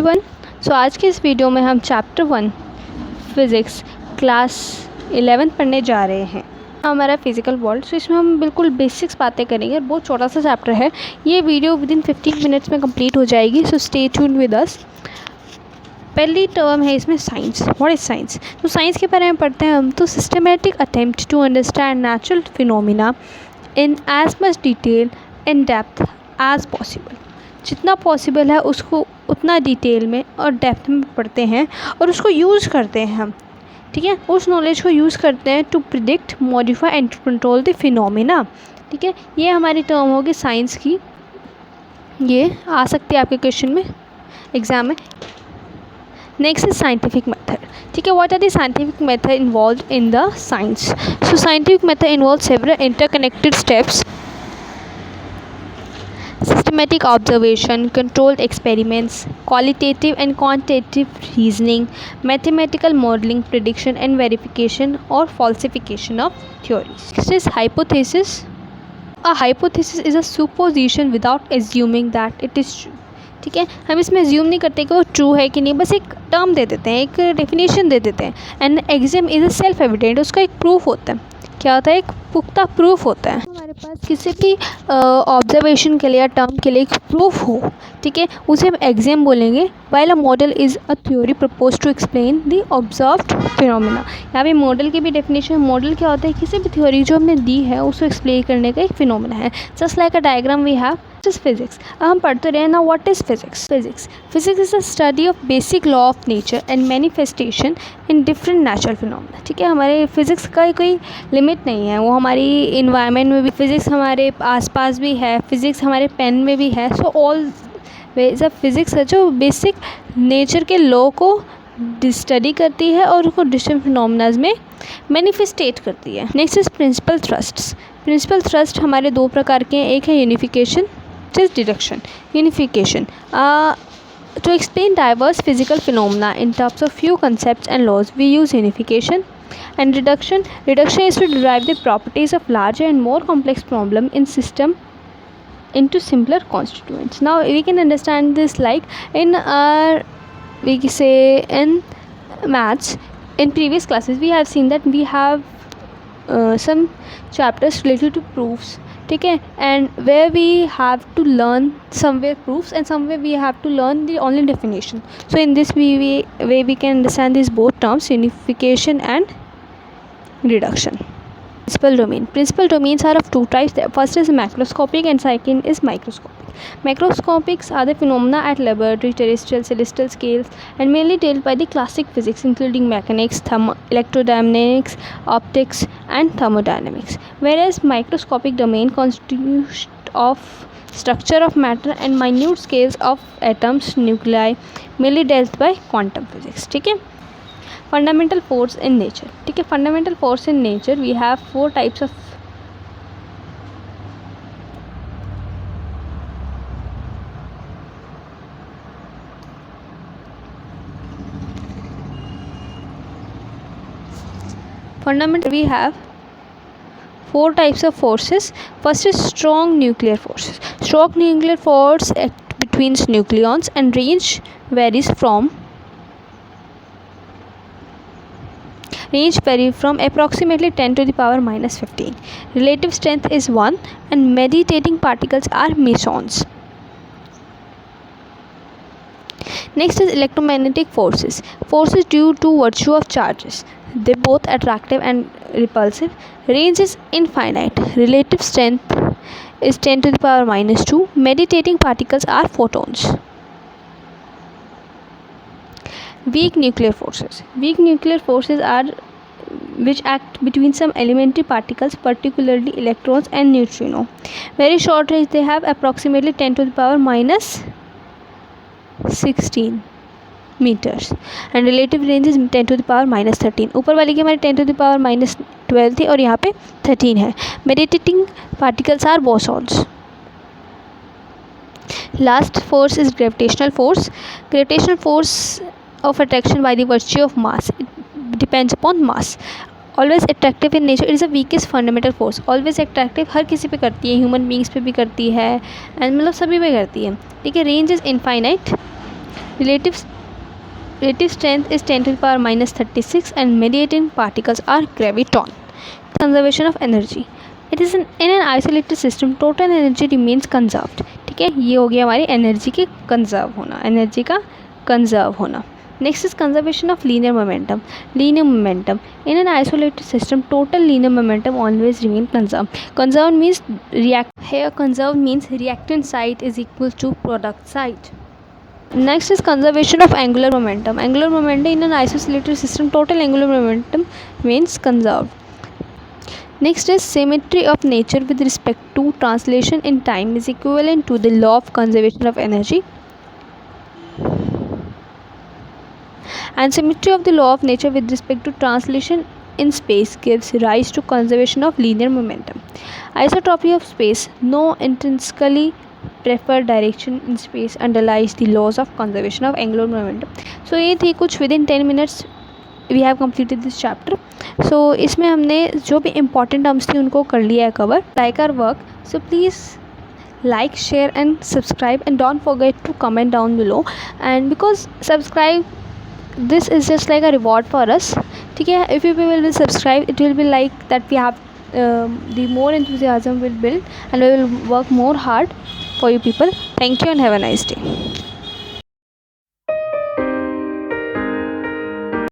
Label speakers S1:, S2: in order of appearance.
S1: Everyone. सो आज के इस वीडियो में हम चैप्टर 1 फिज़िक्स क्लास 11 पढ़ने जा रहे हैं। हमारा फिज़िकल वर्ल्ड, सो इसमें हम बिल्कुल बेसिक्स बातें करेंगे। बहुत छोटा सा चैप्टर है। ये वीडियो विदिन 15 मिनट्स में कंप्लीट हो जाएगी, so stay tuned with us. पहली टर्म है इसमें साइंस। What is science? तो साइंस के बारे में पढ़ते हैं हम। तो systematic attempt to understand natural phenomena in as much detail and depth as possible. जितना पॉसिबल है उसको उतना डिटेल में और डेप्थ में पढ़ते हैं और उसको यूज़ करते हैं हम, ठीक है। उस नॉलेज को यूज़ करते हैं to predict, modify and control the phenomena, ठीक है। ये हमारी टर्म होगी साइंस की। ये आ सकती है आपके क्वेश्चन में, एग्जाम में। नेक्स्ट इज साइंटिफिक मेथड, ठीक है। What are the scientific method involve in the science? So scientific method involve several interconnected steps, systematic observation, controlled experiments, qualitative and quantitative reasoning, mathematical modeling, prediction and verification or falsification of theories. Next is hypothesis. A hypothesis is a supposition without assuming that it is true, ठीक है। हम इसमें assume नहीं करते कि वो true है कि नहीं, बस एक टर्म दे देते हैं, एक डेफिनेशन दे देते हैं। And exam is a self evident, उसका एक प्रूफ होता है। क्या होता है? एक पुख्ता प्रूफ होता है। हमारे पास किसी भी ऑब्जर्वेशन के लिए या टर्म के लिए एक प्रूफ हो, ठीक है, उसे हम एग्जाम बोलेंगे। While a model is a theory propose to explain the observed phenomena. यहाँ पे मॉडल की भी डेफिनेशन। मॉडल क्या होता है? किसी भी थ्योरी जो हमने दी है उसको एक्सप्लेन करने का एक फिनोमिना है। Just like a diagram we have is physics. अब हम पढ़ते रहे ना, what is physics? Physics is a study of basic law of nature and manifestation in different natural phenomena, ठीक है। हमारे फिजिक्स का कोई लिमिट नहीं है, वो हमारी इन्वायरमेंट में भी फिजिक्स, हमारे आसपास भी है फिजिक्स, हमारे पेन में भी है। So all ways of physics है जो बेसिक नेचर के लॉ को स्टडी करती है और उसको डिफरेंट फिनोमिनाज में मैनिफेस्टेट करती है। Next is principal thrusts. Principal thrust हमारे दो प्रकार के हैं। एक है unification, just deduction. Unification to explain diverse physical phenomena in terms of few concepts and laws, we use unification. And reduction is to derive the properties of larger and more complex problem in system into simpler constituents. Now we can understand this like in our, we say in maths, in previous classes we have seen that we have some chapters related to proofs, ठीक है, and where we have to learn somewhere proofs and somewhere we have to learn the only definition. So in this way we can understand this both terms, unification and reduction. Principal domains are of two types. The first is macroscopic and second is microscopic. Macroscopics are the phenomena at laboratory, terrestrial, celestial scales and mainly dealt by the classic physics including mechanics, electrodynamics, optics and thermodynamics. Whereas microscopic domain constitutes of structure of matter and minute scales of atoms, nuclei, mainly dealt by quantum physics, ठीक है। Fundamental force in nature, ठीक है। Fundamental force in nature we have four types of forces. First is strong nuclear forces. Strong nuclear force act between nucleons and range varies from approximately 10 to the power minus 15. Relative strength is 1 and meditating particles are mesons. Next is electromagnetic forces. Forces due to virtue of charges. They both attractive and repulsive. Range is infinite. Relative strength is 10 to the power minus 2. Meditating particles are photons. Weak nuclear forces are which act between some elementary particles, particularly electrons and neutrino. Very short range, they have approximately 10 to the power minus 16 meters and relative range is 10 to the power minus 13. ऊपर वाली की हमारी 10 to the power minus 12 थी और यहाँ पे 13 है. Meditating particles are bosons. Last force is gravitational force. Gravitational force of attraction by the virtue of mass. It depends upon mass. Always attractive in nature. It is the weakest fundamental force. Always attractive, हर किसी पे करती है, human beings पे भी करती है and मतलब सभी पे करती है, ठीक है. Range is infinite. Relative strength is 10 to the power minus 36 and mediating particles are graviton. Conservation of energy. It is in an isolated system total energy remains conserved. ठीक है, ये हो गया हमारी एनर्जी के कंजर्व होना, एनर्जी का conserve होना. Next is conservation of linear momentum. Linear momentum. In an isolated system, total linear momentum always remain conserved. Conserved means conserved means reactant site is equal to product site. Next is conservation of angular momentum. Angular momentum in an isolated system, total angular momentum means conserved. Next is symmetry of nature with respect to translation in time is equivalent to the law of conservation of energy. And symmetry of the law of nature with respect to translation in space gives rise to conservation of linear momentum. Isotropy of space. No intrinsically preferred direction in space underlies the laws of conservation of angular momentum. So ये थी कुछ within 10 minutes we have completed this chapter. So इसमें हमने जो भी important terms थी उनको कर लिया है cover. Like our work, so please like, share and subscribe, and don't forget to comment down below. And because subscribe, this is just like a reward for us. ठीक है, if you will subscribe, it will be like that we have the more enthusiasm will build and we will work more hard for you people. Thank you and have a nice day.